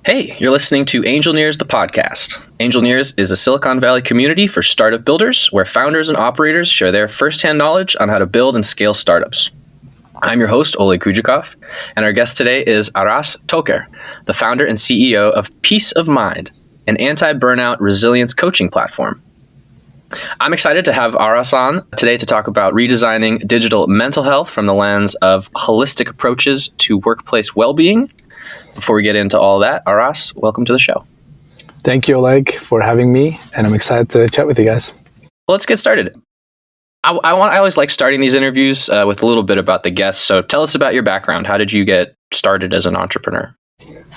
Hey, you're listening to Angel Nears, the podcast. Angel Nears is a Silicon Valley community for startup builders where founders and operators share their firsthand knowledge on how to build and scale startups. I'm your host, Oleg Krujikov, and our guest today is Aras Toker, the founder and CEO of Peace of Mind, an anti-burnout resilience coaching platform. I'm excited to have Aras on today to talk about redesigning digital mental health from the lens of holistic approaches to workplace well-being. Before we get into all that, Aras, welcome to the show. Thank you, Oleg, for having me, and I'm excited to chat with you guys. Let's get started. I always like starting these interviews with a little bit about the guests. So tell us about your background. How did you get started as an entrepreneur?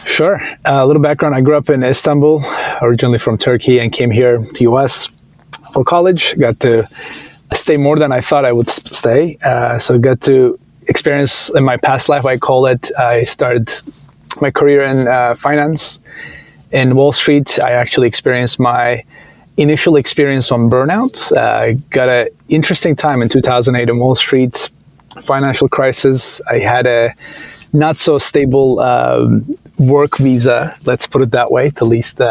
Sure. A little background. I grew up in Istanbul, originally from Turkey, and came here to US for college. Got to stay more than I thought I would stay. So got to experience in my past life, I call it. I started my career in finance in Wall Street. I actually experienced my initial experience on burnout. I got an interesting time in 2008 in Wall Street, financial crisis. I had a not so stable work visa, let's put it that way, the least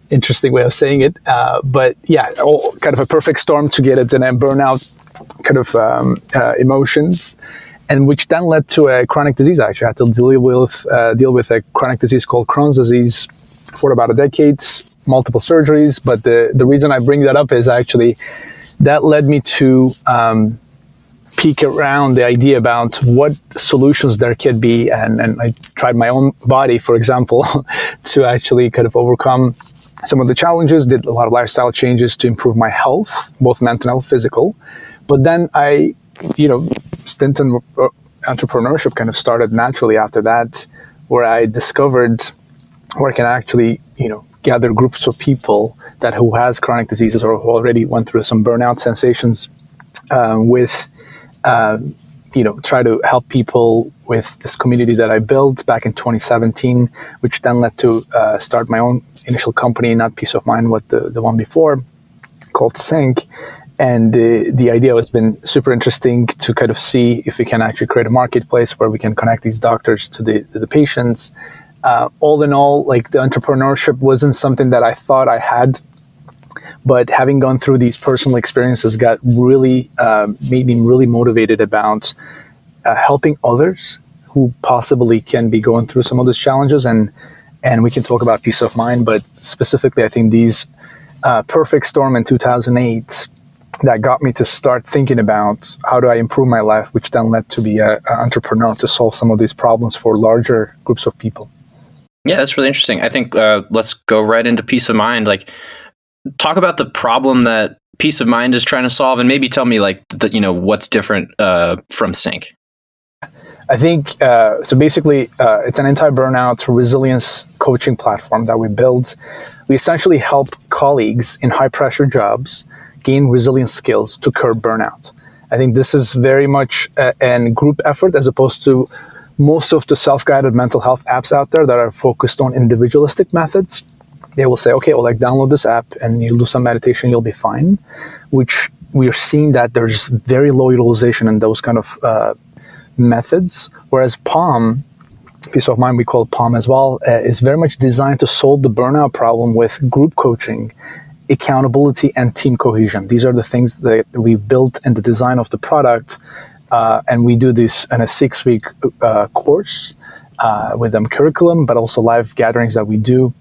interesting way of saying it. But yeah, all kind of a perfect storm to get it in a burnout kind of emotions, and which then led to a chronic disease. Actually, I had to deal with a chronic disease called Crohn's disease for about a decade, multiple surgeries. But the reason I bring that up is actually that led me to peek around the idea about what solutions there could be, and I tried my own body, for example, to actually kind of overcome some of the challenges, did a lot of lifestyle changes to improve my health, both mental and physical. But then I, stint in entrepreneurship kind of started naturally after that, where I discovered where I can actually, gather groups of people who has chronic diseases or who already went through some burnout sensations try to help people with this community that I built back in 2017, which then led to start my own initial company, not Peace of Mind, but the one before, called Sync. And the idea has been super interesting to kind of see if we can actually create a marketplace where we can connect these doctors to the patients. All in all, like the entrepreneurship wasn't something that I thought I had, but having gone through these personal experiences got really made me really motivated about helping others who possibly can be going through some of those challenges. And we can talk about peace of mind, but specifically, I think these perfect storm in 2008 that got me to start thinking about how do I improve my life, which then led to be an entrepreneur to solve some of these problems for larger groups of people. Yeah, that's really interesting. I think let's go right into peace of mind. Like, talk about the problem that Peace of Mind is trying to solve, and maybe tell me what's different from Sync. I think so. Basically, it's an anti-burnout resilience coaching platform that we build. We essentially help colleagues in high-pressure jobs gain resilience skills to curb burnout. I think this is very much a group effort as opposed to most of the self-guided mental health apps out there that are focused on individualistic methods. They will say, okay, well, download this app and you do some meditation, you'll be fine, which we are seeing that there's very low utilization in those kind of methods. Whereas PALM, Peace of Mind, we call it PALM as well, is very much designed to solve the burnout problem with group coaching, accountability, and team cohesion. These are the things that we built in the design of the product. And we do this in a 6-week course with them curriculum, but also live gatherings that we do.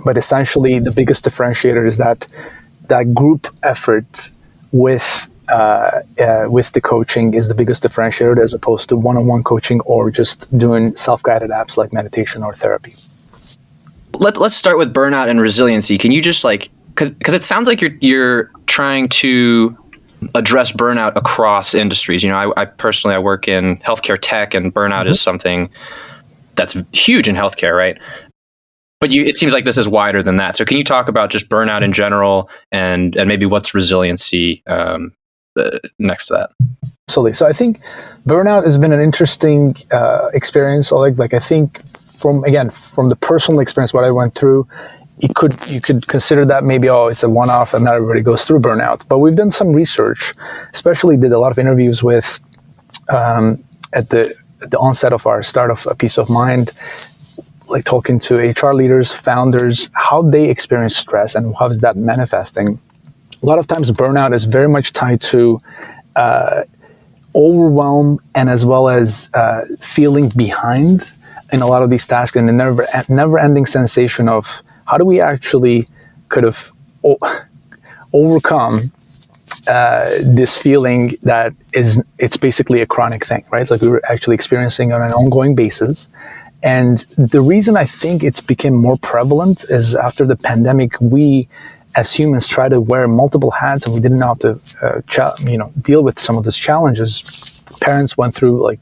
But essentially, the biggest differentiator is that group effort with the coaching is the biggest differentiator as opposed to one-on-one coaching or just doing self-guided apps like meditation or therapy. Let's start with burnout and resiliency. Can you just because it sounds like you're trying to address burnout across industries. I personally work in healthcare tech, and burnout is something that's huge in healthcare, right? But it seems like this is wider than that. So can you talk about just burnout in general and maybe what's resiliency next to that? Absolutely. So I think burnout has been an interesting experience. Like I think from the personal experience, what I went through, you could consider that maybe, it's a one-off and not everybody goes through burnout. But we've done some research, especially did a lot of interviews with, at the onset of our start of Peace of Mind, like talking to HR leaders, founders, how they experience stress and how is that manifesting. A lot of times burnout is very much tied to overwhelm and as well as feeling behind in a lot of these tasks, and the never-ending sensation of how do we actually kind of overcome this feeling that it's basically a chronic thing, right? It's like we were actually experiencing on an ongoing basis. And the reason I think it's become more prevalent is after the pandemic, we as humans try to wear multiple hats, and we didn't know how to deal with some of these challenges. Parents went through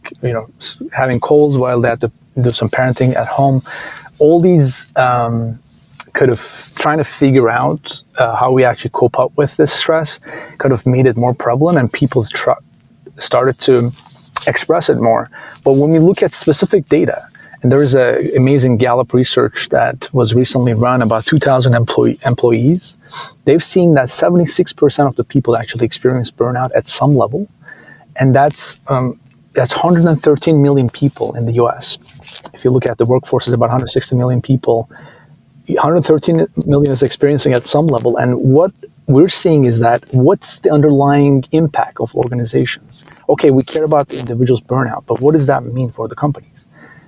having colds while they had to do some parenting at home. All these kind of trying to figure out how we actually cope up with this stress kind of made it more prevalent, and people started to express it more. But when we look at specific data, and there is an amazing Gallup research that was recently run about 2,000 employees, they've seen that 76% of the people actually experience burnout at some level, and that's 113 million people in the U.S. If you look at the workforce, it's about 160 million people. 113 million is experiencing at some level, and what we're seeing is that what's the underlying impact of organizations? Okay, we care about the individual's burnout, but what does that mean for the companies?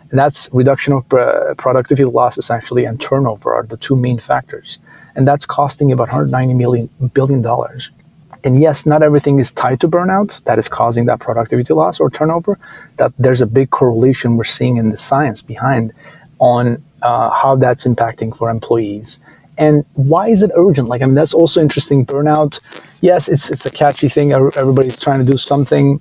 And that's reduction of productivity loss, essentially, and turnover are the two main factors. And that's costing about $190 billion. And yes, not everything is tied to burnout that is causing that productivity loss or turnover. That there's a big correlation we're seeing in the science behind on how that's impacting for employees. And why is it urgent? That's also interesting. Burnout, yes, it's a catchy thing. Everybody's trying to do something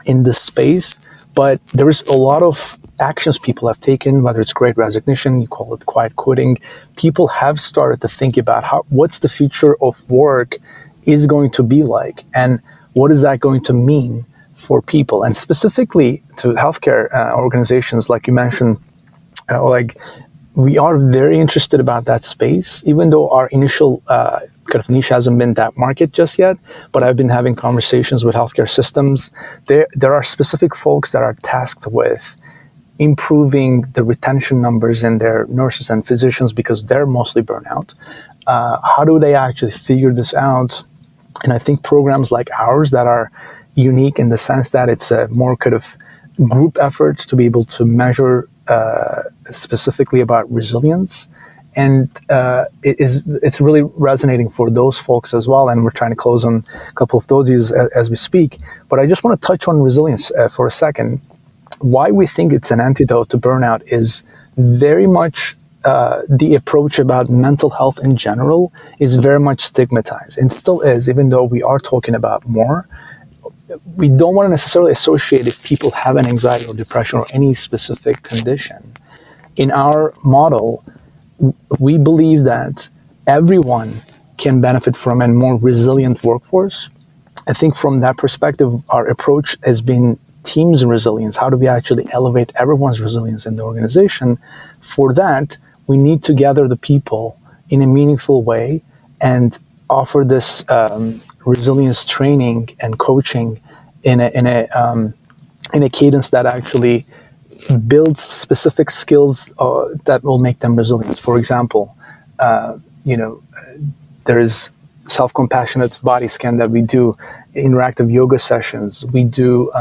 in this space, but there's a lot of actions people have taken, whether it's great resignation, you call it quiet quitting. People have started to think about what's the future of work is going to be like, and what is that going to mean for people, and specifically to healthcare organizations, like you mentioned, we are very interested about that space, even though our initial kind of niche hasn't been that market just yet. But I've been having conversations with healthcare systems. There are specific folks that are tasked with improving the retention numbers in their nurses and physicians because they're mostly burnout. How do they actually figure this out? And I think programs like ours that are unique in the sense that it's a more kind of group efforts to be able to measure specifically about resilience. And it's really resonating for those folks as well. And we're trying to close on a couple of those as we speak. But I just want to touch on resilience for a second. Why we think it's an antidote to burnout is very much the approach about mental health in general is very much stigmatized, and still is, even though we are talking about more. We don't want to necessarily associate if people have an anxiety or depression or any specific condition. In our model, we believe that everyone can benefit from a more resilient workforce. I think from that perspective, our approach has been teams' resilience. How do we actually elevate everyone's resilience in the organization? For that, we need to gather the people in a meaningful way and offer this resilience training and coaching in a cadence that actually builds specific skills that will make them resilient. For example, there is self-compassionate body scan that we do, interactive yoga sessions. We do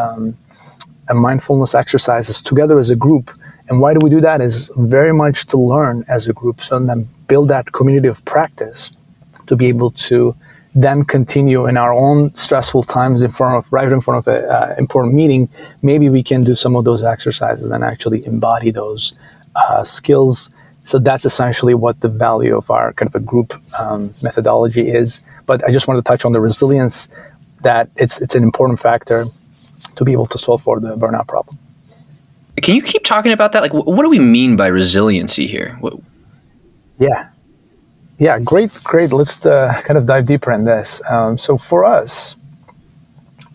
mindfulness exercises together as a group. And why do we do that is very much to learn as a group, so then build that community of practice to be able to then continue in our own stressful times right in front of an important meeting. Maybe we can do some of those exercises and actually embody those skills. So that's essentially what the value of our kind of a group methodology is. But I just want to touch on the resilience, that it's an important factor to be able to solve for the burnout problem. Can you keep talking about that? Like, what do we mean by resiliency here? Yeah, great. Let's kind of dive deeper in this. So for us,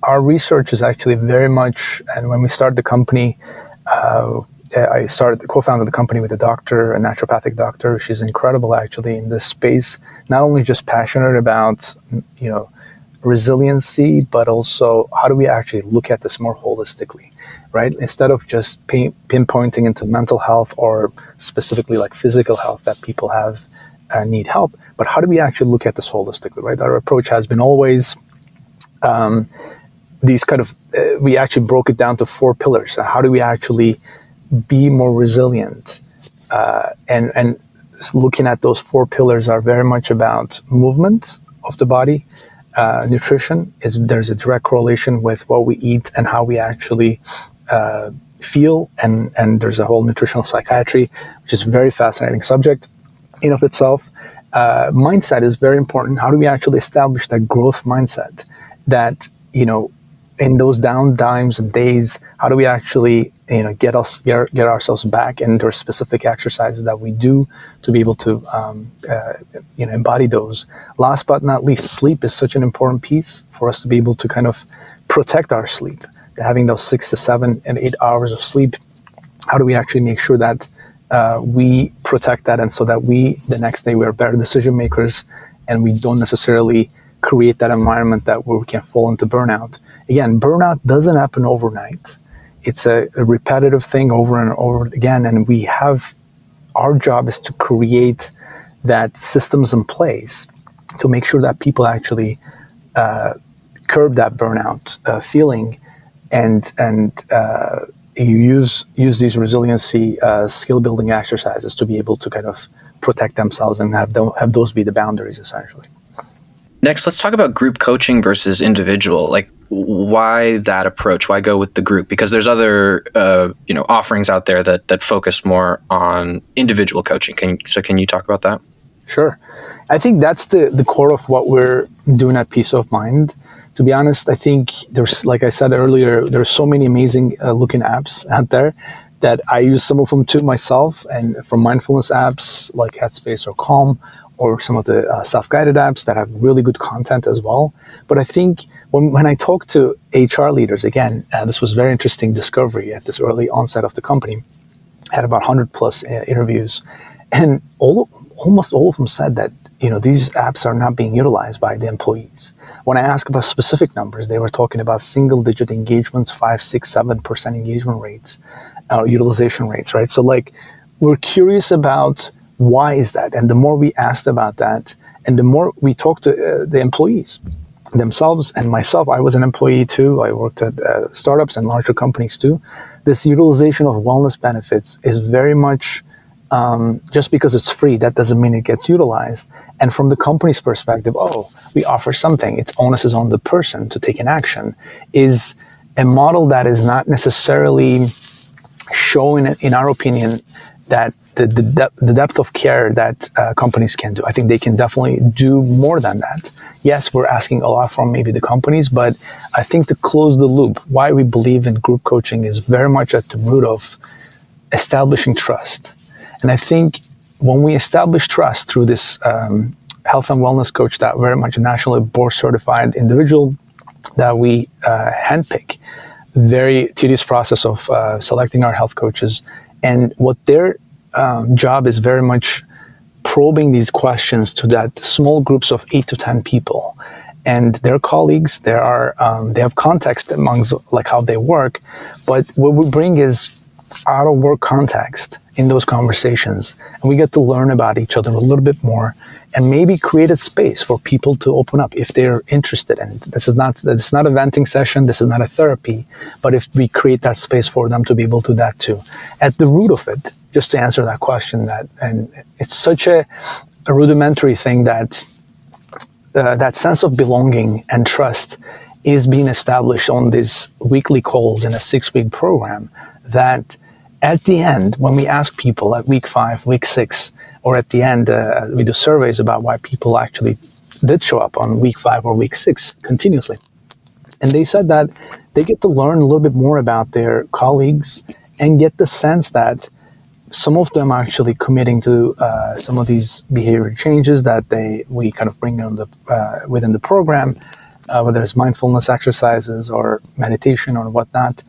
our research is actually very much, and when we started the company, I co-founded the company with a doctor, a naturopathic doctor. She's incredible, actually, in this space. Not only just passionate about, resiliency, but also how do we actually look at this more holistically, right? Instead of just pinpointing into mental health or specifically like physical health that people have need help, but how do we actually look at this holistically, right? Our approach has been always these kind of, we actually broke it down to 4 pillars. How do we actually be more resilient? And looking at those 4 pillars are very much about movement of the body. Nutrition there's a direct correlation with what we eat and how we actually feel, and there's a whole nutritional psychiatry, which is a very fascinating subject in of itself. Mindset is very important. How do we actually establish that growth mindset that, in those down times and days, how do we actually, get ourselves back? And there's specific exercises that we do to be able to, embody those. Last but not least, sleep is such an important piece for us to be able to kind of protect our sleep. Having those 6 to 7 and 8 hours of sleep, how do we actually make sure that we protect that, and so that the next day, we're better decision makers, and we don't necessarily create that environment where we can fall into burnout. Again, burnout doesn't happen overnight. It's a repetitive thing over and over again, and our job is to create that systems in place to make sure that people actually curb that burnout feeling, and you use these resiliency skill building exercises to be able to kind of protect themselves and have those be the boundaries, essentially. Next, let's talk about group coaching versus individual. Like, why that approach? Why go with the group? Because there's other offerings out there that focus more on individual coaching. Can you talk about that? Sure. I think that's the core of what we're doing at Peace of Mind. To be honest, I think there's, like I said earlier, there's so many amazing looking apps out there that I use some of them too myself, and from mindfulness apps like Headspace or Calm, or some of the self-guided apps that have really good content as well. But I think when I talk to HR leaders, again, this was very interesting discovery at this early onset of the company. I had about 100 plus interviews, and almost all of them said that these apps are not being utilized by the employees. When I ask about specific numbers, they were talking about single-digit engagements, 5, 6, 7% engagement rates, utilization rates, right? So we're curious about why is that? And the more we asked about that, and the more we talked to the employees themselves and myself, I was an employee too. I worked at startups and larger companies too. This utilization of wellness benefits is very much just because it's free, that doesn't mean it gets utilized. And from the company's perspective, we offer something, its onus is on the person to take an action, is a model that is not necessarily showing, in our opinion, that the depth of care that companies can do. I think they can definitely do more than that. Yes, we're asking a lot from maybe the companies, but I think to close the loop, why we believe in group coaching is very much at the root of establishing trust. And I think when we establish trust through this health and wellness coach, that very much a nationally board certified individual that we handpick, very tedious process of selecting our health coaches, and what their job is very much probing these questions to that small groups of 8 to 10 people and their colleagues. They have context amongst like how they work, but what we bring is out of work context in those conversations, and we get to learn about each other a little bit more, and maybe create a space for people to open up if they're interested. And it's not a venting session, this is not a therapy, but if we create that space for them to be able to do that too. At the root of it, just to answer that question, and it's such a rudimentary thing that that sense of belonging and trust is being established on these weekly calls in a 6-week program, that at the end, when we ask people at week 5, week 6, or at the end, we do surveys about why people actually did show up on week 5 or week 6 continuously. And they said that they get to learn a little bit more about their colleagues and get the sense that some of them are actually committing to some of these behavior changes that we kind of bring on within the program, whether it's mindfulness exercises or meditation or whatnot.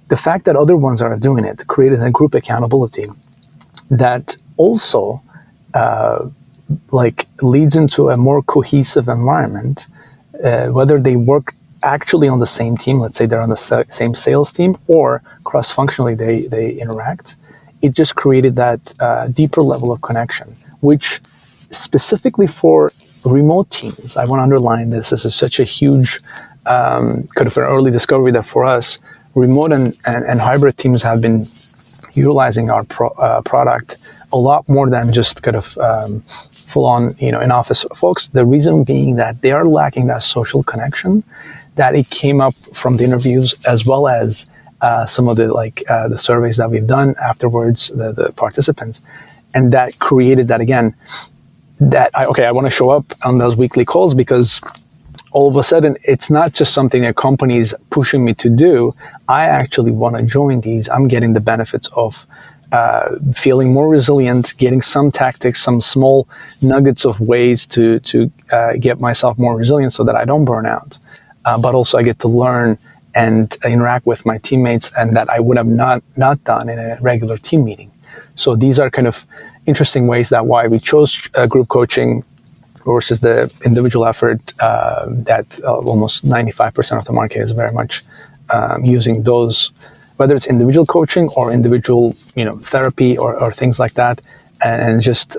The fact that other ones are doing it created a group accountability that also leads into a more cohesive environment whether they work actually on the same team, let's say they're on the same sales team, or cross-functionally they interact, it just created that deeper level of connection, which specifically for remote teams, I want to underline this is such a huge kind of an early discovery that for us, remote and hybrid teams have been utilizing our product a lot more than just kind of full-on, in-office folks. The reason being that they are lacking that social connection, that it came up from the interviews as well as some of the the surveys that we've done afterwards, the participants, and that created that again. That I want to show up on those weekly calls because all of a sudden, it's not just something that companies pushing me to do. I actually want to join these. I'm getting the benefits of feeling more resilient, getting some tactics, some small nuggets of ways to get myself more resilient so that I don't burn out. But also I get to learn and interact with my teammates, and that I would have not done in a regular team meeting. So these are kind of interesting ways that why we chose group coaching versus the individual effort that almost 95% of the market is very much using those, whether it's individual coaching or individual therapy or things like that, and just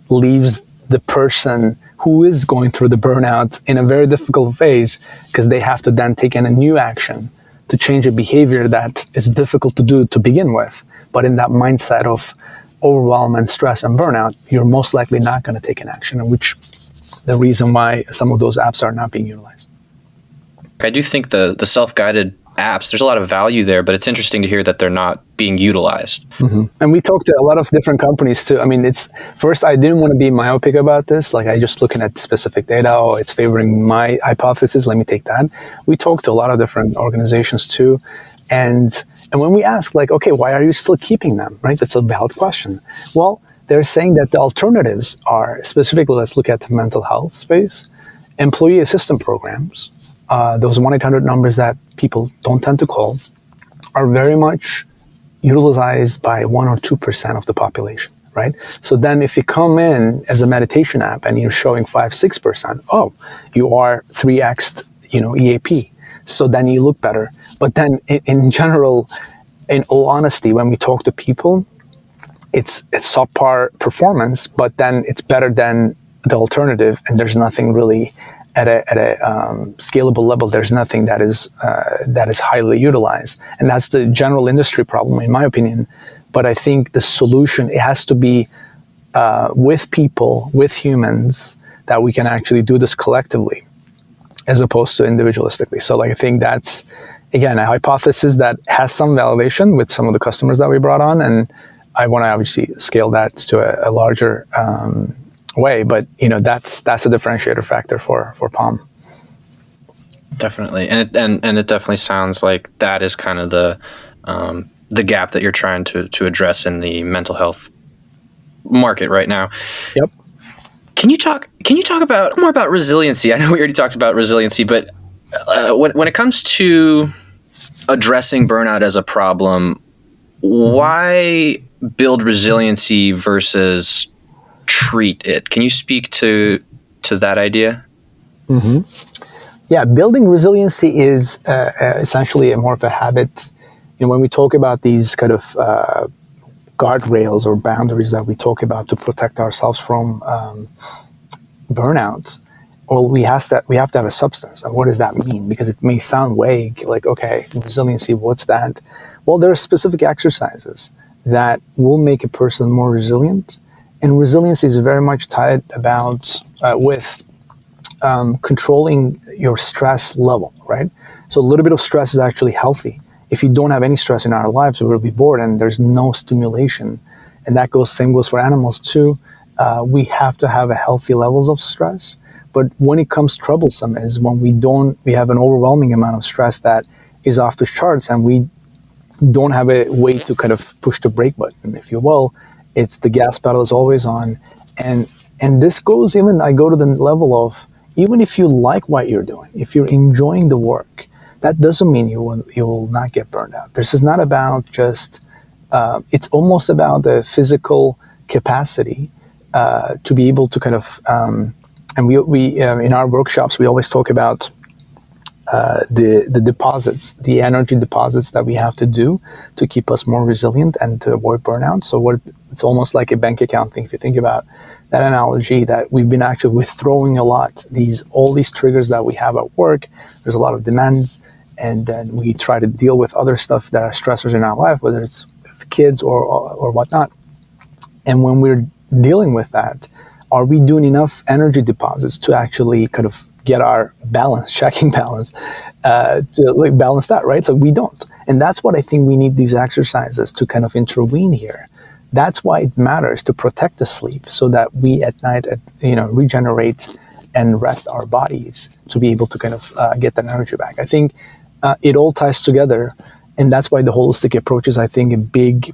leaves the person who is going through the burnout in a very difficult phase, because they have to then take in a new action to change a behavior that is difficult to do to begin with. But in that mindset of overwhelm and stress and burnout, you're most likely not going to take an action, which the reason why some of those apps are not being utilized. I do think the self-guided apps, there's a lot of value there, but it's interesting to hear that they're not being utilized. Mm-hmm. And we talked to a lot of different companies too. I mean, first, I didn't want to be myopic about this. I just looking at specific data, it's favoring my hypothesis, let me take that. We talked to a lot of different organizations too. And when we ask okay, why are you still keeping them, right? That's a valid question. Well, they're saying that the alternatives are, specifically, let's look at the mental health space, employee assistance programs, those 1-800 numbers that people don't tend to call, are very much utilized by 1 or 2% of the population, right? So then if you come in as a meditation app and you're showing 5-6%, you are 3x EAP. So then you look better. But then in general, in all honesty, when we talk to people, it's subpar performance, but then it's better than the alternative, and there's nothing really at a scalable level. There's nothing that is highly utilized, and that's the general industry problem, in my opinion. But I think the solution, it has to be with people, with humans, that we can actually do this collectively, as opposed to individualistically. So I think that's, again, a hypothesis that has some validation with some of the customers that we brought on, and I want to obviously scale that to a larger way, but that's a differentiator factor for Palm. Definitely, and it definitely sounds like that is kind of the gap that you're trying to address in the mental health market right now. Yep. Can you talk more about resiliency? I know we already talked about resiliency, but when it comes to addressing burnout as a problem, why build resiliency versus treat it? Can you speak to that idea? Mm-hmm. Yeah, building resiliency is essentially more of a habit. When we talk about these kind of guardrails or boundaries that we talk about to protect ourselves from burnout, well, we have to have a substance. And what does that mean? Because it may sound vague, okay, resiliency, what's that? Well, there are specific exercises that will make a person more resilient. And resiliency is very much tied with controlling your stress level, right? So a little bit of stress is actually healthy. If you don't have any stress in our lives, we will be bored and there's no stimulation. And same goes for animals too. We have to have a healthy levels of stress. But when it comes troublesome is when we have an overwhelming amount of stress that is off the charts, and we don't have a way to kind of push the brake button, if you will. It's the gas pedal is always on. And this goes I go to the level of, even if you like what you're doing, if you're enjoying the work, that doesn't mean you will not get burned out. This is not about just, it's almost about the physical capacity to be able to kind of And we in our workshops, we always talk about the deposits, the energy deposits that we have to do to keep us more resilient and to avoid burnout. So it's almost like a bank account thing. If you think about that analogy, that we've been actually withdrawing a lot, all these triggers that we have at work, there's a lot of demands, and then we try to deal with other stuff that are stressors in our life, whether it's kids or whatnot. And when we're dealing with that, are we doing enough energy deposits to actually kind of get our balance, checking balance, to balance that, right? So we don't. And that's what I think we need these exercises to kind of intervene here. That's why it matters to protect the sleep, so that we at night, regenerate and rest our bodies to be able to kind of get that energy back. I think it all ties together, and that's why the holistic approach is, I think, a big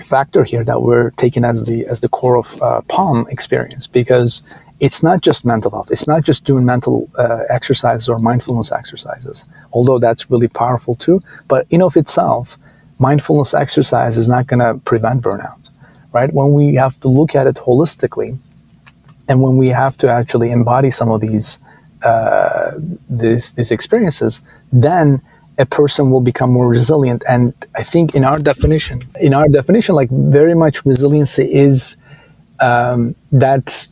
factor here that we're taking as the core of Palm experience, because it's not just mental health. It's not just doing mental exercises or mindfulness exercises, although that's really powerful too. But in of itself, mindfulness exercise is not going to prevent burnout, right? When we have to look at it holistically, and when we have to actually embody some of these experiences, then a person will become more resilient. And I think in our definition, like, very much resiliency is that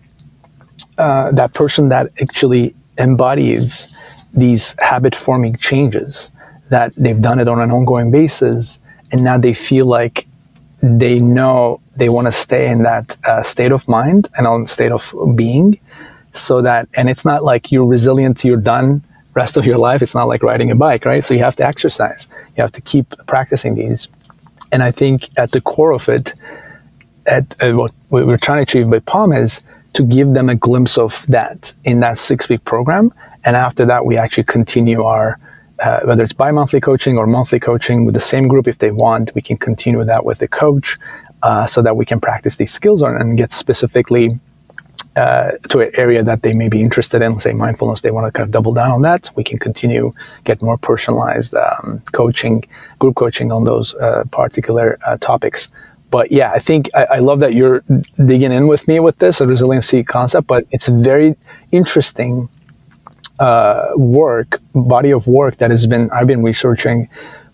person that actually embodies these habit-forming changes, that they've done it on an ongoing basis, and now they feel like they know they want to stay in that state of mind and on state of being, so that, and it's not like you're resilient, you're done rest of your life. It's not like riding a bike, right? So you have to exercise. You have to keep practicing these. And I think at the core of it, at what we're trying to achieve by Palm is to give them a glimpse of that in that 6-week program. And after that, we actually continue our, whether it's bi-monthly coaching or monthly coaching with the same group. If they want, we can continue that with the coach, so that we can practice these skills and get specifically to an area that they may be interested in, say mindfulness, they want to kind of double down on that. We can continue, get more personalized coaching, group coaching on those particular topics. But yeah, I think I love that you're digging in with me with this, a resiliency concept, but it's a very interesting body of work that I've been researching,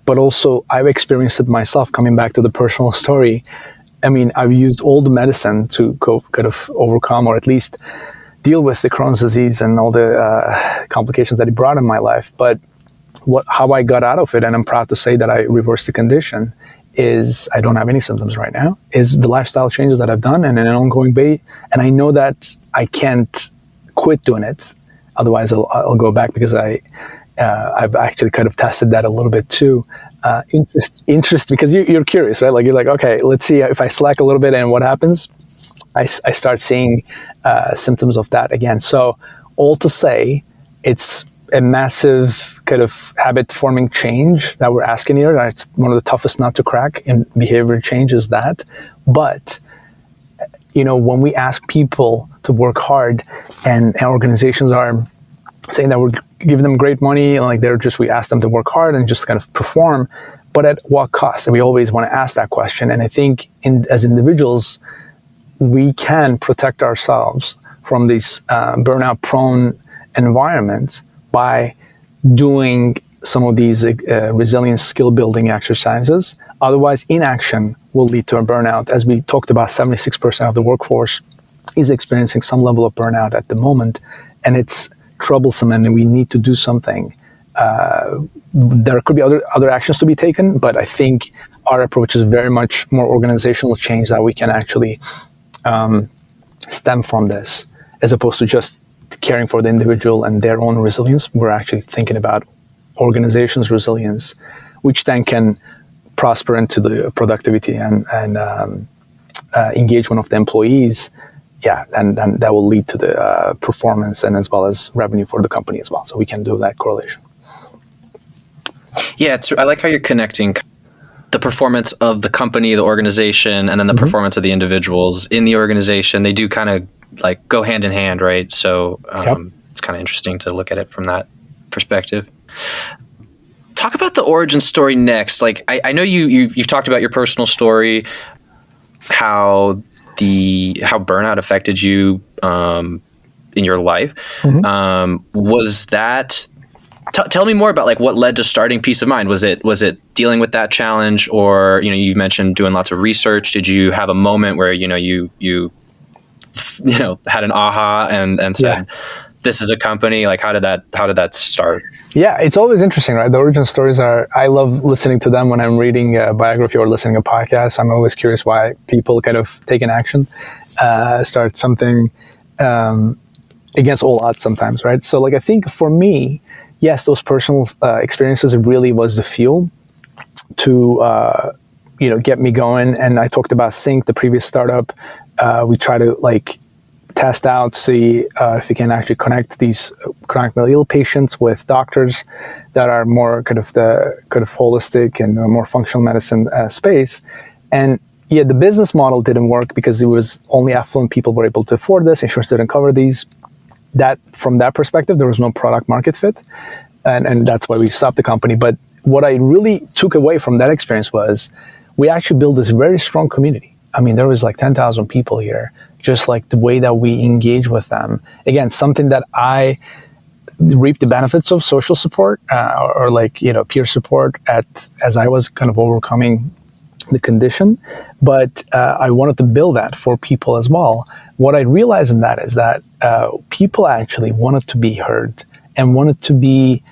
but also I've experienced it myself. Coming back to the personal story, I mean, I've used all the medicine to kind of overcome, or at least deal with the Crohn's disease and all the complications that it brought in my life. But how I got out of it, and I'm proud to say that I reversed the condition, is I don't have any symptoms right now, is the lifestyle changes that I've done and in an ongoing way. And I know that I can't quit doing it. Otherwise, I'll go back, because I've actually kind of tested that a little bit too. Interest, because you're curious, right? Like, you're like, okay, let's see if I slack a little bit and what happens. I start seeing symptoms of that again. So all to say, it's a massive kind of habit-forming change that we're asking here. It's one of the toughest nut to crack in behavior change, is that. But when we ask people to work hard, and organizations are saying that we're giving them great money, and like we ask them to work hard and just kind of perform, but at what cost? And we always want to ask that question. And I think as individuals, we can protect ourselves from these burnout-prone environments by doing some of these resilience skill-building exercises. Otherwise, inaction will lead to a burnout. As we talked about, 76% of the workforce is experiencing some level of burnout at the moment, and it's troublesome, and we need to do something. There could be other actions to be taken, but I think our approach is very much more organizational change, that we can actually stem from this, as opposed to just caring for the individual and their own resilience. We're actually thinking about organizations' resilience, which then can prosper into the productivity and engagement of the employees. Yeah, and that will lead to the performance, and as well as revenue for the company as well. So we can do that correlation. Yeah, I like how you're connecting the performance of the company, the organization, and then the performance of the individuals in the organization. They do kind of like go hand in hand, right? So It's kind of interesting to look at it from that perspective. Talk about the origin story next. Like, I know you've talked about your personal story, how burnout affected you in your life. Was that? Tell me more about like what led to starting Peace of Mind. Was it dealing with that challenge, or you mentioned doing lots of research? Did you have a moment where you had an aha and said, this is a company? Like how did that start? Yeah, it's always interesting, right? The origin stories I love listening to them when I'm reading a biography or listening to a podcast. I'm always curious why people kind of take an action, start something against all odds sometimes, right? So like I think for me, yes, those personal experiences really was the fuel to get me going. And I talked about Sync, the previous startup. We try to like test out, see if we can actually connect these chronically ill patients with doctors that are more kind of the kind of holistic and more functional medicine space. And yeah, the business model didn't work because it was only affluent people were able to afford this. Insurance didn't cover these. That from that perspective, there was no product market fit. And that's why we stopped the company. But what I really took away from that experience was we actually built this very strong community. I mean, there was like 10,000 people here, just like the way that we engage with them. Again, something that I reaped the benefits of social support or like, peer support as I was kind of overcoming the condition. But I wanted to build that for people as well. What I realized in that is that people actually wanted to be heard and wanted to be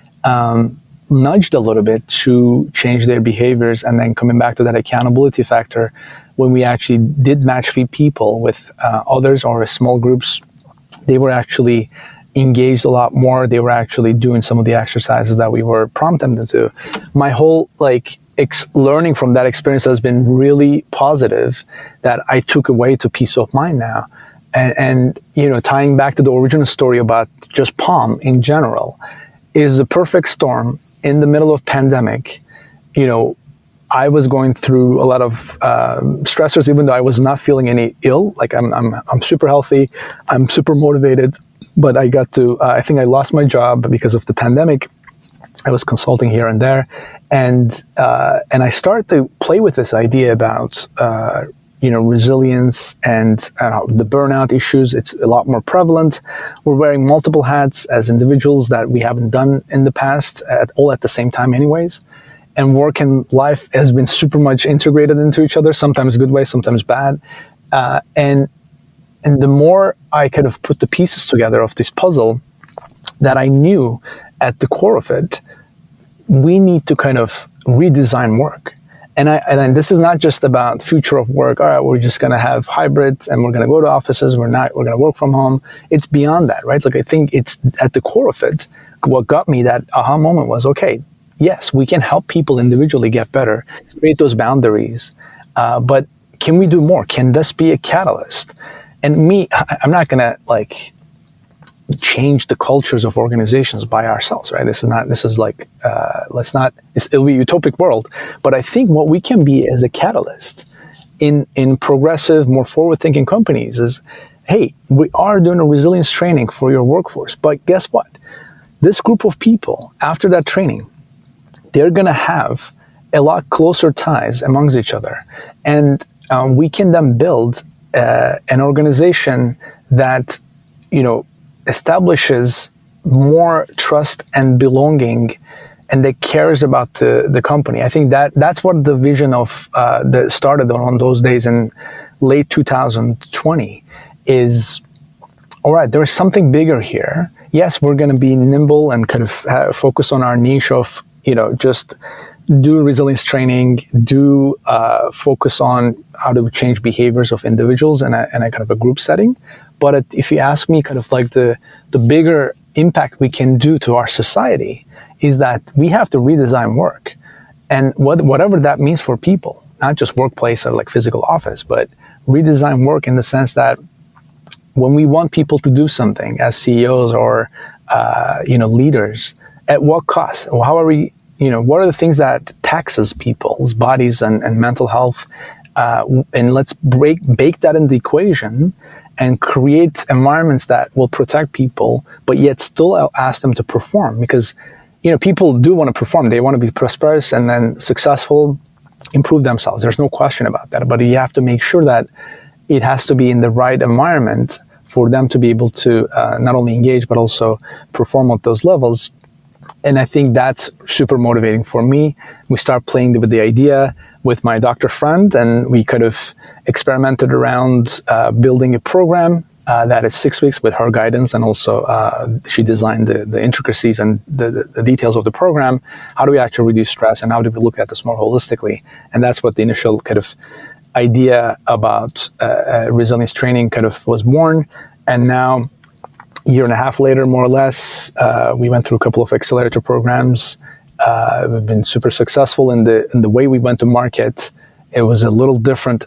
nudged a little bit to change their behaviors. And then coming back to that accountability factor, when we actually did match people with others or small groups, they were actually engaged a lot more. They were actually doing some of the exercises that we were prompting them to. My whole learning from that experience has been really positive that I took away to Peace of Mind now. And tying back to the original story about just Palm in general is a perfect storm in the middle of pandemic. I was going through a lot of stressors, even though I was not feeling any ill. Like I'm super healthy, I'm super motivated, but I got to, I think I lost my job because of the pandemic. I was consulting here and there, and I started to play with this idea about resilience and the burnout issues. It's a lot more prevalent. We're wearing multiple hats as individuals that we haven't done in the past, all at the same time anyways. And work and life has been super much integrated into each other, sometimes good way, sometimes bad. And the more I kind of put the pieces together of this puzzle, that I knew at the core of it, we need to kind of redesign work. And this is not just about future of work. All right, we're just going to have hybrids and we're going to go to offices. We're going to work from home. It's beyond that, right? Like I think it's at the core of it. What got me that aha moment was, okay, yes, we can help people individually get better, create those boundaries. But can we do more? Can this be a catalyst? And I'm not going to change the cultures of organizations by ourselves, right? It'll be a utopic world. But I think what we can be as a catalyst in progressive, more forward-thinking companies is, hey, we are doing a resilience training for your workforce. But guess what? This group of people, after that training, they're going to have a lot closer ties amongst each other. And we can then build an organization that, establishes more trust and belonging and that cares about the company. I think that's what the vision of that started on those days in late 2020 is, all right, there's something bigger here. Yes, we're going to be nimble and kind of focus on our niche of, just do resilience training, do focus on how to change behaviors of individuals in a kind of a group setting. But if you ask me, kind of like the bigger impact we can do to our society is that we have to redesign work. And whatever that means for people, not just workplace or like physical office, but redesign work in the sense that when we want people to do something as CEOs or, leaders, at what cost? Or how are we, what are the things that taxes people's bodies and mental health? And let's bake that in the equation and create environments that will protect people, but yet still ask them to perform. Because, people do want to perform. They want to be prosperous and then successful, improve themselves. There's no question about that. But you have to make sure that it has to be in the right environment for them to be able to not only engage but also perform at those levels. And I think that's super motivating for me. We start playing with the idea with my doctor friend, and we kind of experimented around building a program that is 6 weeks with her guidance, and also she designed the intricacies and the details of the program. How do we actually reduce stress, and how do we look at this more holistically? And that's what the initial kind of idea about resilience training kind of was born. And now, a year and a half later, more or less, we went through a couple of accelerator programs. We've been super successful in the way we went to market. It was a little different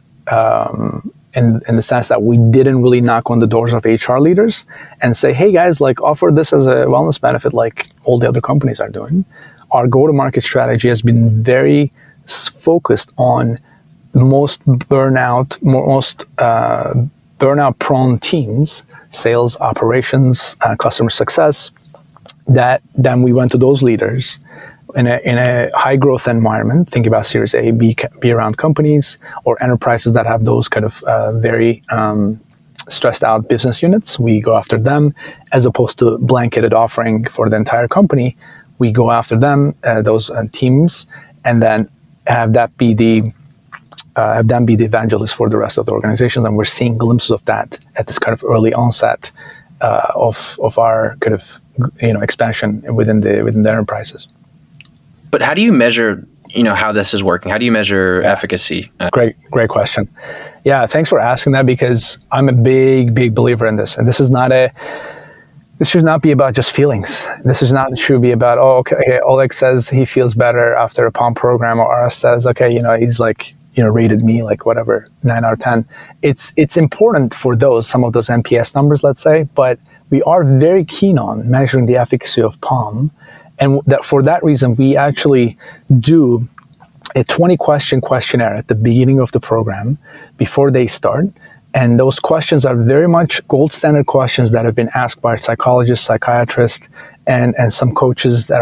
in the sense that we didn't really knock on the doors of HR leaders and say, hey guys, like offer this as a wellness benefit like all the other companies are doing. Our go-to-market strategy has been very focused on most burnout-prone teams, sales, operations, customer success, that then we went to those leaders in a high growth environment. Think about Series A, B round companies or enterprises that have those kind of very stressed out business units. We go after them as opposed to blanketed offering for the entire company. We go after them, those teams, and then have them be the evangelists for the rest of the organizations. And we're seeing glimpses of that at this kind of early onset of our kind of expansion within the enterprises. But how do you measure how this is working? How do you measure efficacy? Great question. Yeah, thanks for asking that, because I'm a big believer in this. And this should not be about just feelings. Should be about, okay, Oleg says he feels better after a POM program, or Aras says, okay, he's like, rated me like whatever, 9 out of 10. It's important for some of those NPS numbers, let's say, but we are very keen on measuring the efficacy of POM. And for that reason, we actually do a 20-question questionnaire at the beginning of the program before they start. And those questions are very much gold standard questions that have been asked by psychologists, psychiatrists, and some coaches that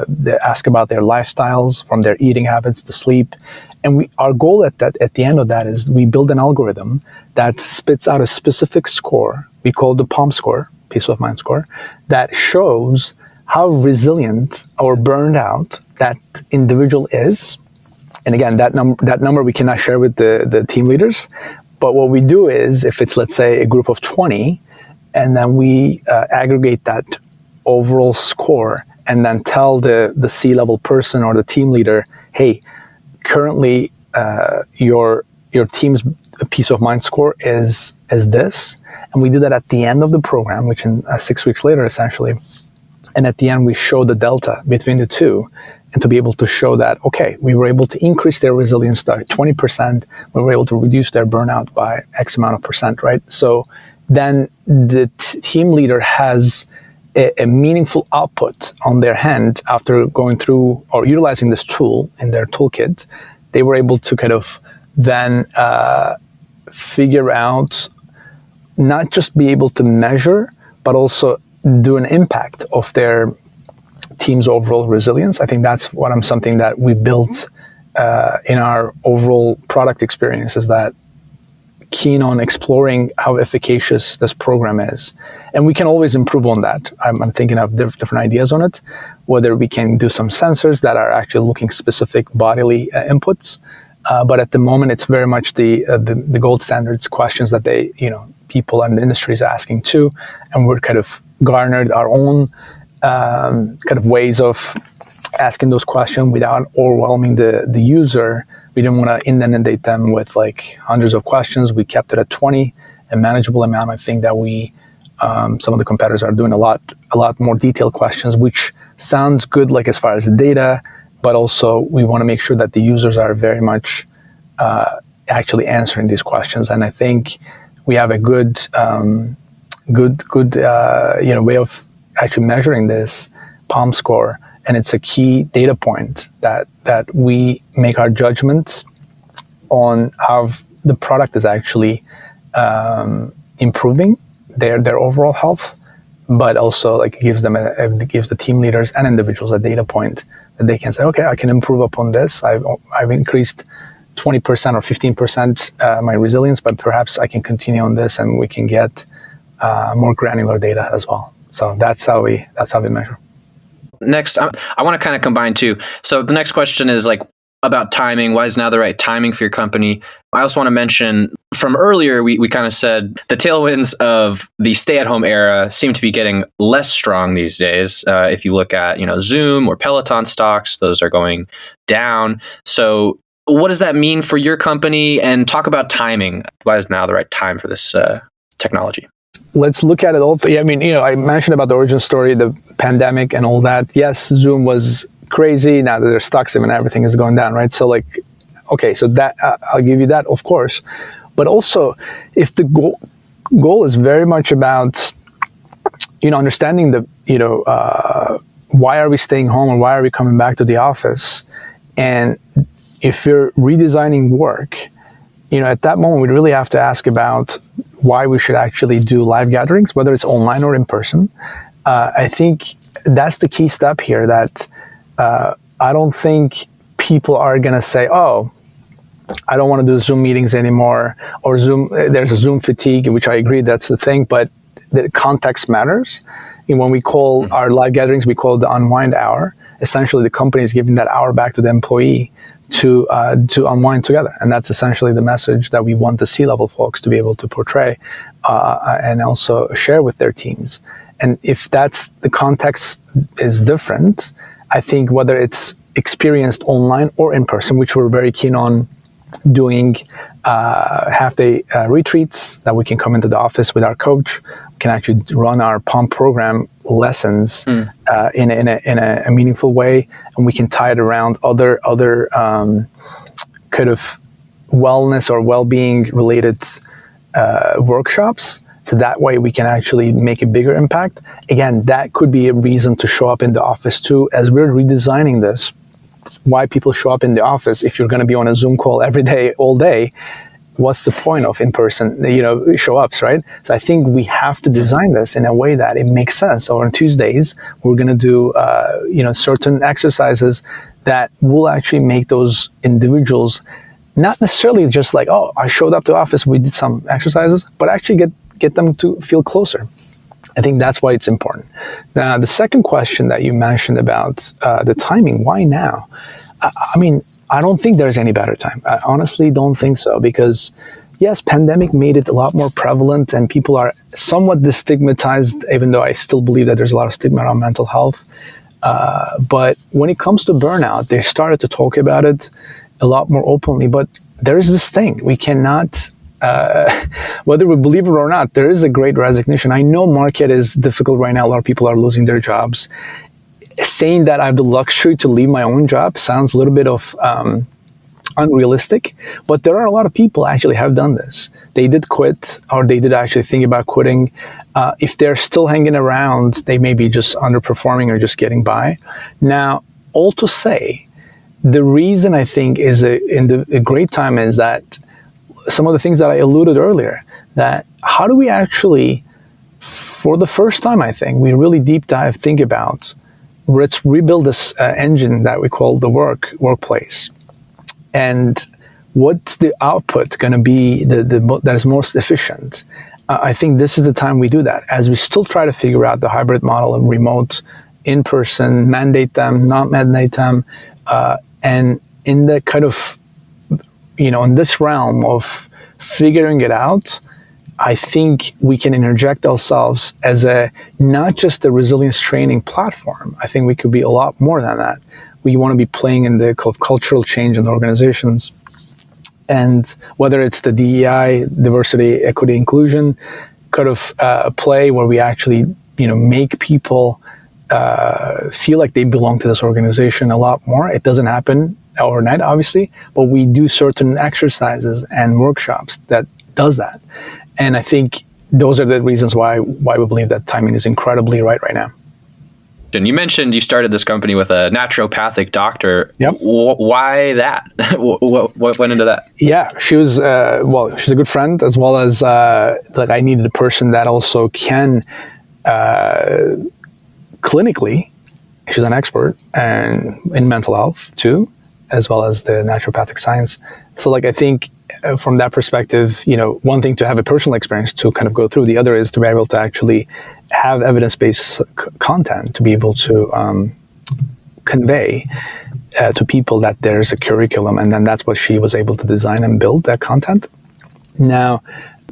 they ask about their lifestyles, from their eating habits to sleep. And our goal at the end of that is we build an algorithm that spits out a specific score. We call it the POM score, peace of mind score, that shows how resilient or burned out that individual is. And again, that number we cannot share with the team leaders. But what we do is, if it's, let's say, a group of 20, and then we aggregate that overall score and then tell the C-level person or the team leader, hey, currently your team's peace of mind score is this. And we do that at the end of the program, which in 6 weeks later, essentially. And at the end, we show the delta between the two, and to be able to show that, okay, we were able to increase their resilience by 20%, we were able to reduce their burnout by X amount of percent, right? So then the team leader has a meaningful output on their hand after going through or utilizing this tool in their toolkit. They were able to kind of then figure out, not just be able to measure, but also do an impact of their team's overall resilience. I think that's something that we built in our overall product experience, is that keen on exploring how efficacious this program is. And we can always improve on that. I'm thinking of different ideas on it, whether we can do some sensors that are actually looking specific bodily inputs. But at the moment, it's very much the gold standards questions that people in the industry is asking too. And we're kind of garnered our own kind of ways of asking those questions without overwhelming the user. We didn't want to inundate them with like hundreds of questions. We kept it at 20, a manageable amount. I think that some of the competitors are doing a lot more detailed questions, which sounds good, like as far as the data, but also we want to make sure that the users are very much actually answering these questions. And I think we have a good way of actually measuring this POM score, and it's a key data point that we make our judgments on how the product is actually improving their overall health, but also like gives the team leaders and individuals a data point that they can say, okay, I can improve upon this. I've increased 20% or 15% my resilience, but perhaps I can continue on this, and we can get more granular data as well. So that's how we measure. Next, I want to kind of combine two. So the next question is like about timing. Why is now the right timing for your company? I also want to mention from earlier, we kind of said the tailwinds of the stay-at-home era seem to be getting less strong these days. If you look at, Zoom or Peloton stocks, those are going down. So what does that mean for your company? And talk about timing. Why is now the right time for this technology? Let's look at it all. I mean, I mentioned about the origin story, the pandemic and all that. Yes, Zoom was crazy. Now that their stocks and everything is going down, right? So okay, so that I'll give you that, of course. But also, if the goal is very much about, understanding why are we staying home and why are we coming back to the office? And if you're redesigning work, at that moment, we really have to ask about why we should actually do live gatherings, whether it's online or in person. I think that's the key step here, that I don't think people are going to say, oh, I don't want to do Zoom meetings anymore, or Zoom. There's a Zoom fatigue, which I agree, that's the thing, but the context matters. And when we call our live gatherings, we call it the unwind hour. Essentially, the company is giving that hour back to the employee to unwind together. And that's essentially the message that we want the C-level folks to be able to portray and also share with their teams. And if that's the context is different, I think whether it's experienced online or in person, which we're very keen on doing half-day retreats that we can come into the office with our coach, we can actually run our pump program lessons in a meaningful way, and we can tie it around other kind of wellness or well-being related workshops. So that way we can actually make a bigger impact. Again, that could be a reason to show up in the office too, as we're redesigning this. Why people show up in the office? If you're going to be on a Zoom call every day, all day, what's the point of in-person, show-ups, right? So I think we have to design this in a way that it makes sense. So on Tuesdays, we're going to do, certain exercises that will actually make those individuals not necessarily just like, oh, I showed up to office, we did some exercises, but actually get them to feel closer. I think that's why it's important. Now, the second question that you mentioned about the timing, why now? I mean, I don't think there's any better time. I honestly don't think so, because yes, pandemic made it a lot more prevalent and people are somewhat destigmatized, even though I still believe that there's a lot of stigma around mental health. But when it comes to burnout, they started to talk about it a lot more openly. But there is this thing, we cannot... whether we believe it or not, there is a great resignation. I know market is difficult right now. A lot of people are losing their jobs. Saying that I have the luxury to leave my own job sounds a little bit of unrealistic, but there are a lot of people actually have done this. They did quit, or they did actually think about quitting. If they're still hanging around, they may be just underperforming or just getting by. Now, all to say, the reason I think is a great time is that some of the things that I alluded earlier, that how do we actually, for the first time, I think, we really deep dive, think about, let's rebuild this engine that we call the workplace. And what's the output going to be that is most efficient? I think this is the time we do that, as we still try to figure out the hybrid model of remote, in-person, mandate them, not mandate them, and in the kind of, in this realm of figuring it out, I think we can interject ourselves as not just a resilience training platform. I think we could be a lot more than that. We want to be playing in the cultural change in organizations. And whether it's the DEI, diversity, equity, inclusion, kind of play where we actually, make people feel like they belong to this organization a lot more. It doesn't happen overnight, obviously, but we do certain exercises and workshops that does that. And I think those are the reasons why we believe that timing is incredibly right now. And you mentioned you started this company with a naturopathic doctor. Yep. Why that? What went into that? Yeah, she was, she's a good friend, as well as I needed a person that also can clinically, she's an expert and in mental health too, as well as the naturopathic science. So like, I think from that perspective, one thing to have a personal experience to kind of go through, the other is to be able to actually have evidence-based content to be able to convey to people that there's a curriculum, and then that's what she was able to design and build, that content. Now,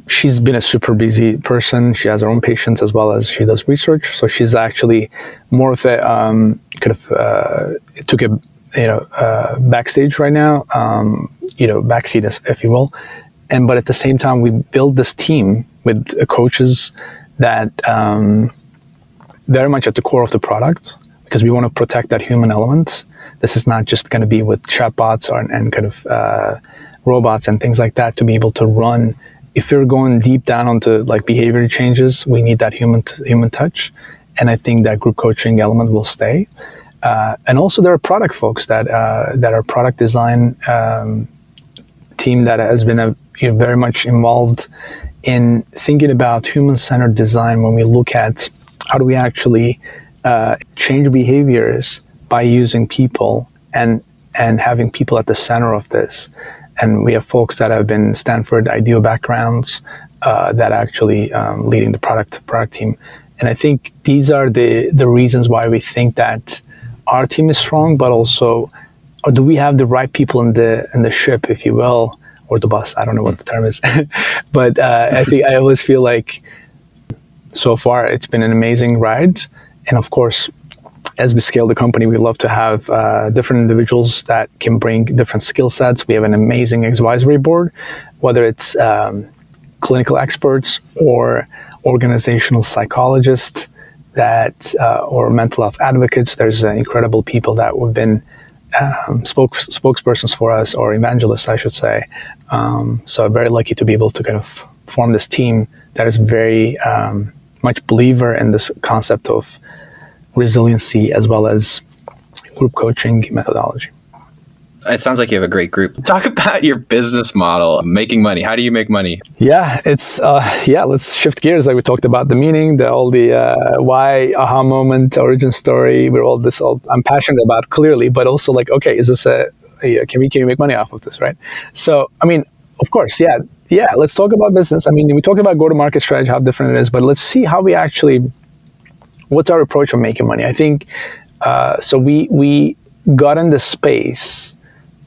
she's been a super busy person. She has her own patients as well as she does research. So she's actually more of a took a backstage right now, backseat, if you will. But at the same time, we build this team with coaches that very much at the core of the product, because we want to protect that human element. This is not just going to be with chatbots and kind of robots and things like that to be able to run. If you're going deep down onto like behavior changes, we need that human touch. And I think that group coaching element will stay. And also there are product folks that are product design team that has been very much involved in thinking about human-centered design when we look at how do we actually change behaviors by using people and having people at the center of this. And we have folks that have been Stanford IDEO backgrounds that actually leading the product team. And I think these are the reasons why we think that our team is strong, but also, or do we have the right people in the ship, if you will, or the bus? I don't know what the term is, but I think I always feel like so far it's been an amazing ride. And of course, as we scale the company, we love to have different individuals that can bring different skill sets. We have an amazing advisory board, whether it's clinical experts or organizational psychologists or mental health advocates. There's incredible people that have been spokespersons for us, or evangelists, I should say. So I'm very lucky to be able to kind of form this team that is very much believer in this concept of resiliency as well as group coaching methodology. It sounds like you have a great group. Talk about your business model, making money. How do you make money? Yeah, it's let's shift gears. Like we talked about the meaning, all the why, aha moment, origin story. I'm passionate about clearly, but also like, okay, is this can we make money off of this, right? So, I mean, of course, yeah. Let's talk about business. I mean, we talked about go-to-market strategy, how different it is, but let's see how we actually, what's our approach on making money? I think, so we got in this space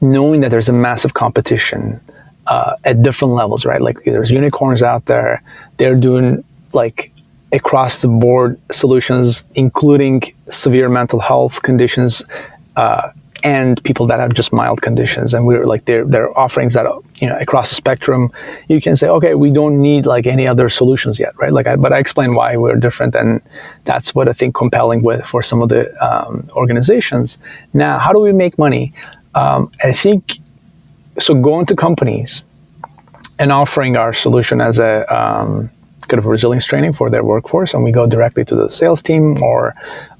knowing that there's a massive competition at different levels, right? Like there's unicorns out there. They're doing like across the board solutions, including severe mental health conditions and people that have just mild conditions. And we're like, they're offerings that, across the spectrum, you can say, okay, we don't need like any other solutions yet, right? But I explain why we're different. And that's what I think compelling for some of the organizations. Now, how do we make money? I think, so going to companies and offering our solution as a kind of resilience training for their workforce, and we go directly to the sales team or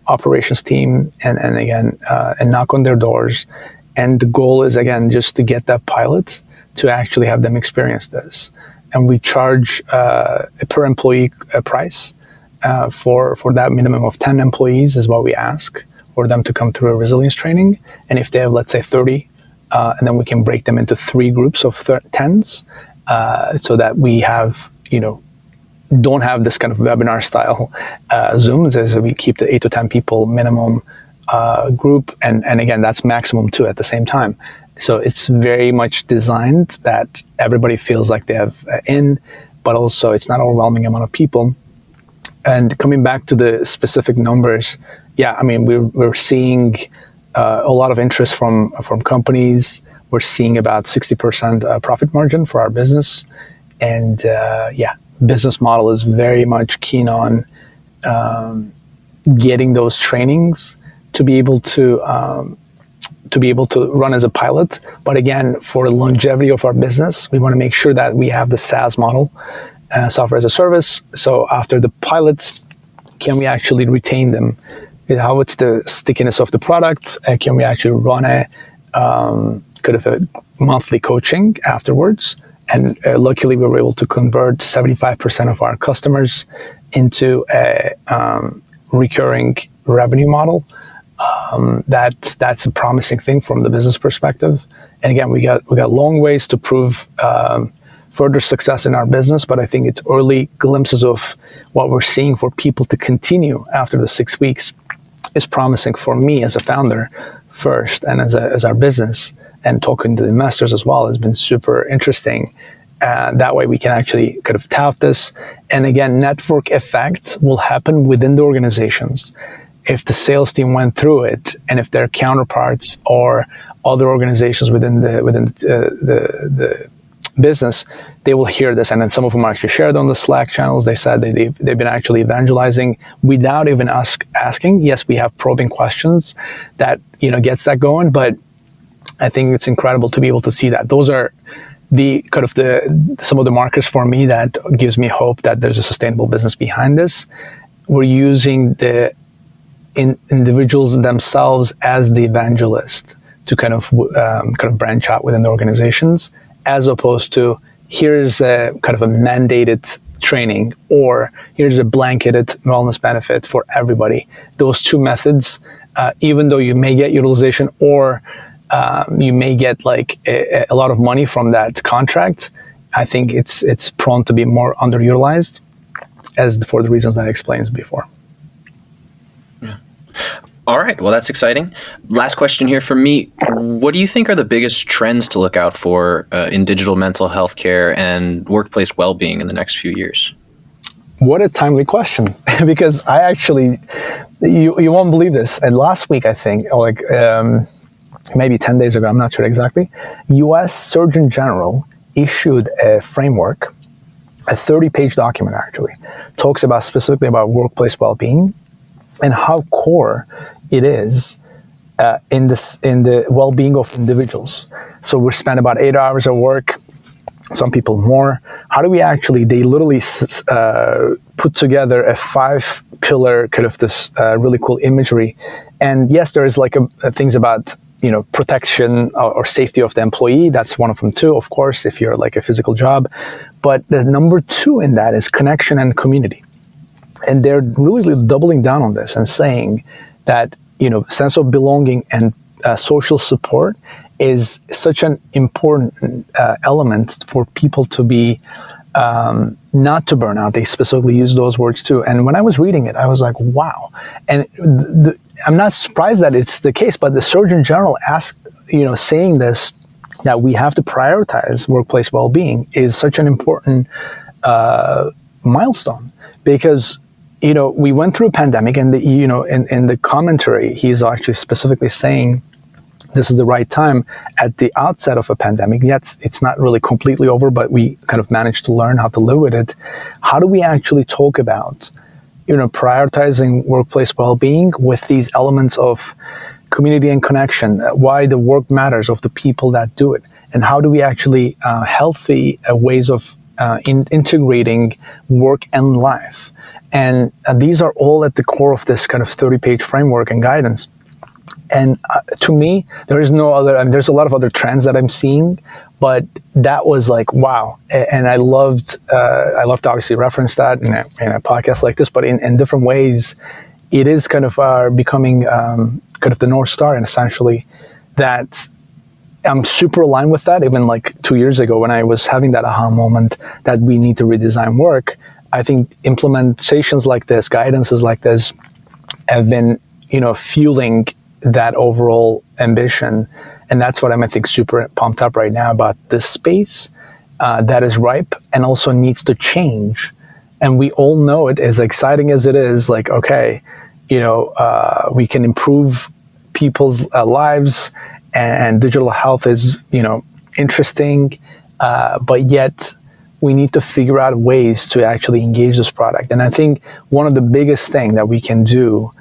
operations team and again, and knock on their doors. And the goal is, again, just to get that pilot to actually have them experience this. And we charge a per employee price for that minimum of 10 employees is what we ask for them to come through a resilience training. And if they have, let's say, 30, and then we can break them into 3 groups of 10s so that we have, don't have this kind of webinar style Zooms, so we keep the 8 to 10 people minimum group. And again, that's maximum 2 at the same time. So it's very much designed that everybody feels like they have but also it's not an overwhelming amount of people. And coming back to the specific numbers, yeah, I mean, we're seeing a lot of interest from companies. We're seeing about 60% profit margin for our business. And business model is very much keen on getting those trainings to be able to run as a pilot. But again, for the longevity of our business, we want to make sure that we have the SaaS model, software as a service. So after the pilots, can we actually retain them? How it's the stickiness of the product? Can we actually run a kind of a monthly coaching afterwards? And luckily, we were able to convert 75% of our customers into a recurring revenue model. That's a promising thing from the business perspective. And again, we got long ways to prove further success in our business, but I think it's early glimpses of what we're seeing for people to continue after the 6 weeks is promising for me as a founder first, and as our business, and talking to the investors as well has been super interesting. That way we can actually kind of tout this. And again, network effect will happen within the organizations. If the sales team went through it, and if their counterparts or other organizations within the business, they will hear this. And then some of them actually shared on the Slack channels. They said they've been actually evangelizing without even asking. Yes, we have probing questions that gets that going, but I think it's incredible to be able to see that. Those are the kind of some of the markers for me that gives me hope that there's a sustainable business behind this. We're using the individuals themselves as the evangelist to kind of branch out within the organizations, as opposed to here's a kind of a mandated training or here's a blanketed wellness benefit for everybody. Those two methods, even though you may get utilization or you may get like a lot of money from that contract, I think it's prone to be more underutilized, for the reasons that I explained before. Yeah. All right. Well, that's exciting. Last question here from me. What do you think are the biggest trends to look out for in digital mental health care and workplace well-being in the next few years? What a timely question, because I actually, you won't believe this. And last week, I think, maybe 10 days ago, I'm not sure exactly, U.S. Surgeon General issued a framework, a 30-page document actually, talks about specifically about workplace well-being and how core it is in the well-being of individuals. So we spend about 8 hours at work, some people more. How do we actually, they literally put together a 5-pillar kind of this really cool imagery. And yes, there is like things about protection or safety of the employee. That's one of them too, of course, if you're like a physical job. But the number 2 in that is connection and community. And they're really doubling down on this and saying that, sense of belonging and social support is such an important element for people to be not to burn out. They specifically use those words too. And when I was reading it, I was like, wow. And I'm not surprised that it's the case, but the Surgeon General saying this, that we have to prioritize workplace well-being is such an important milestone, because we went through a pandemic, and in the commentary, he's actually specifically saying this is the right time at the outset of a pandemic. Yet it's not really completely over, but we kind of managed to learn how to live with it. How do we actually talk about, prioritizing workplace well-being with these elements of community and connection, why the work matters of the people that do it, and how do we actually healthy ways of integrating work and life. And these are all at the core of this kind of 30-page framework and guidance. And to me, there is no other, there's a lot of other trends that I'm seeing, but that was like, wow. And I loved to obviously reference that in a podcast like this, but in different ways, it is kind of becoming kind of the North Star, and essentially that I'm super aligned with that. Even like 2 years ago when I was having that aha moment that we need to redesign work, I think implementations like this, guidances like this have been, fueling that overall ambition. And that's what I'm, I think, super pumped up right now about this space that is ripe and also needs to change. And we all know it, as exciting as it is, like, okay, we can improve people's lives, and digital health is, interesting, but yet we need to figure out ways to actually engage this product. And I think one of the biggest thing that we can do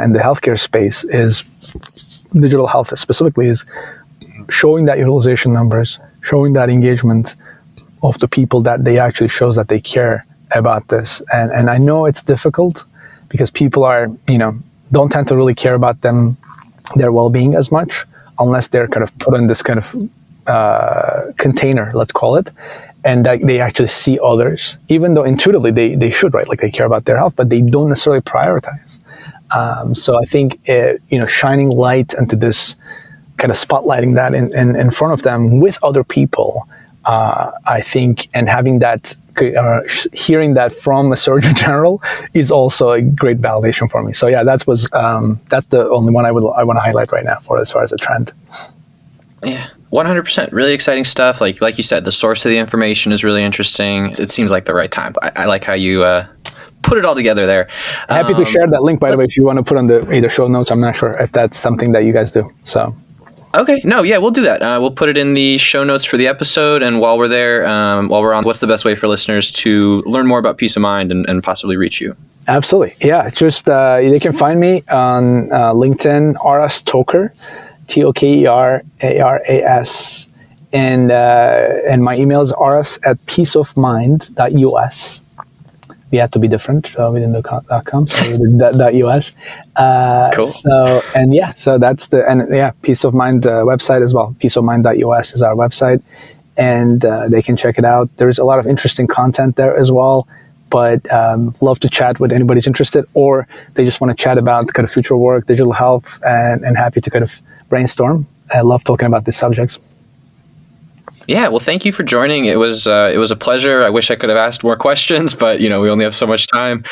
in the healthcare space is digital health specifically is showing that utilization numbers, showing that engagement of the people, that they actually shows that they care about this. And I know it's difficult because people are, don't tend to really care about their well-being as much unless they're kind of put in this kind of container, let's call it, and that they actually see others, even though intuitively they should, right? Like they care about their health, but they don't necessarily prioritize. So I think, shining light into this, kind of spotlighting that in front of them with other people, I think, and having that, hearing that from a surgeon general is also a great validation for me. So yeah, that's the only one I want to highlight right now for as far as a trend. Yeah, 100%. Really exciting stuff. Like you said, the source of the information is really interesting. It seems like the right time. I like how you put it all together there. Happy to share that link, by the way, if you want to put on the either show notes. I'm not sure if that's something that you guys do. So. Okay. No, yeah, we'll do that. We'll put it in the show notes for the episode. And while we're there, while we're on, what's the best way for listeners to learn more about Peace of Mind and possibly reach you? Absolutely. Yeah. Just, they can find me on LinkedIn, Aras Toker, TOKERARAS. And my email is aras@peaceofmind.us. We had to be different. We didn't do .com, so we did .us. Cool. So that's Peace of Mind website as well. Peaceofmind.us is our website, and they can check it out. There's a lot of interesting content there as well. But love to chat with anybody who's interested, or they just want to chat about kind of future work, digital health, and happy to kind of brainstorm. I love talking about these subjects. Yeah, well, thank you for joining. It was a pleasure. I wish I could have asked more questions, but we only have so much time.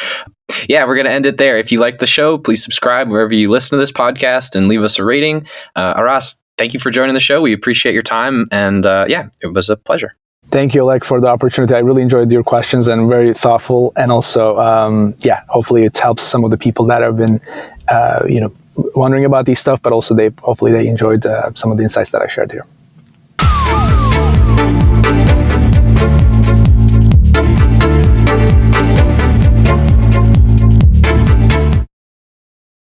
Yeah, we're going to end it there. If you like the show, please subscribe wherever you listen to this podcast and leave us a rating. Aras, thank you for joining the show. We appreciate your time, and it was a pleasure. Thank you, Oleg, for the opportunity. I really enjoyed your questions and very thoughtful. And also, hopefully it helps some of the people that have been, wondering about these stuff, but also hopefully they enjoyed some of the insights that I shared here.